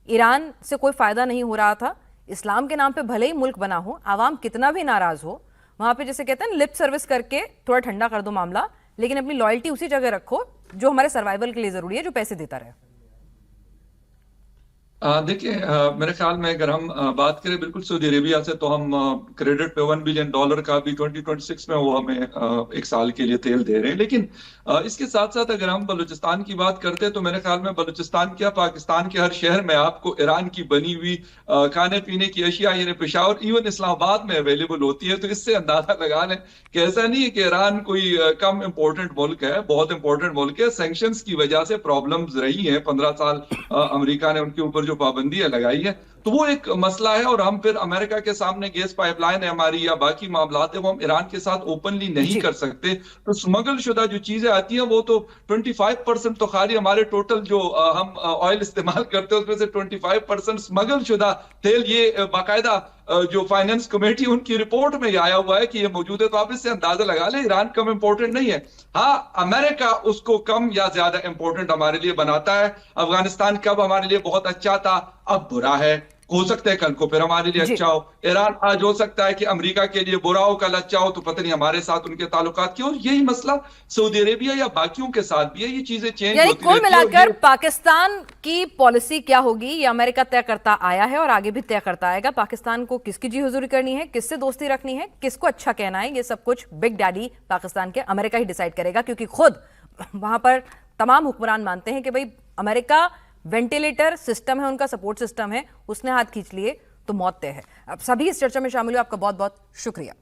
ईरान से कोई फ़ायदा नहीं हो रहा था, इस्लाम के नाम पे भले ही मुल्क बना हो, आवाम कितना भी नाराज़ हो, वहां पे जैसे कहते हैं लिप सर्विस करके थोड़ा ठंडा कर दो मामला, लेकिन अपनी लॉयल्टी उसी जगह रखो जो हमारे सर्वाइवल के लिए जरूरी है, जो पैसे देता रहे। देखिए, मेरे ख्याल में अगर हम बात करें बिल्कुल सऊदी अरेबिया से, तो हम क्रेडिट पे $1 बिलियन का भी 2026 में वो हमें एक साल के लिए तेल दे रहे हैं। लेकिन इसके साथ साथ अगर हम बलूचिस्तान की बात करते हैं तो मेरे ख्याल में बलूचिस्तान क्या, पाकिस्तान के हर शहर में आपको ईरान की बनी हुई खाने पीने की अशिया, यानी पेशावर इवन इस्लामाबाद में अवेलेबल होती है। तो इससे अंदाजा लगा लें कि ऐसा नहीं है कि ईरान कोई कम इंपॉर्टेंट मुल्क है, बहुत इंपॉर्टेंट मुल्क है। सैंक्शंस की वजह से प्रॉब्लम्स रही हैं, 15 साल अमेरिका ने उनके ऊपर जो पाबंदियां लगाई है, तो वो एक मसला है। और हम फिर अमेरिका के सामने गैस पाइपलाइन है हमारी या बाकी मामलात है, वो हम ईरान के साथ ओपनली नहीं कर सकते। तो स्मगल शुदा जो चीजें आती हैं वो तो 25% तो खाली हमारे टोटल जो हम ऑयल इस्तेमाल करते हैं उसमें से 25% स्मगल शुदा तेल, ये बाकायदा जो फाइनेंस कमेटी उनकी रिपोर्ट में आया हुआ है कि ये मौजूद है। तो आप इससे अंदाजा लगा लें ईरान कम इंपॉर्टेंट नहीं है। हाँ, अमेरिका उसको कम या ज्यादा इंपॉर्टेंट हमारे लिए बनाता है। अफगानिस्तान कब हमारे लिए बहुत अच्छा था, अब बुरा है। हो सकता है कल को फिर हमारे लिए अच्छा हो। ईरान आज हो सकता है कि अमेरिका के लिए बुरा हो, कल अच्छा हो, तो पता नहीं हमारे साथ उनके ताल्लुकात क्यों। और यही मसला सऊदी अरेबिया या बाकियों के साथ भी है, ये चीजें चेंज होती कुल मिलाकर पाकिस्तान की पॉलिसी क्या होगी ये अमेरिका तय करता आया है और आगे भी तय करता आएगा। पाकिस्तान को किसकी जी हुजूरी करनी है, किससे दोस्ती रखनी है, किसको अच्छा कहना है, ये सब कुछ बिग डैडी पाकिस्तान के अमेरिका ही डिसाइड करेगा, क्योंकि खुद वहां पर तमाम हुक्मरान मानते हैं कि भाई अमेरिका वेंटिलेटर सिस्टम है, उनका सपोर्ट सिस्टम है, उसने हाथ खींच लिए तो मौत तय है। अब सभी इस चर्चा में शामिल हुए, आपका बहुत बहुत शुक्रिया।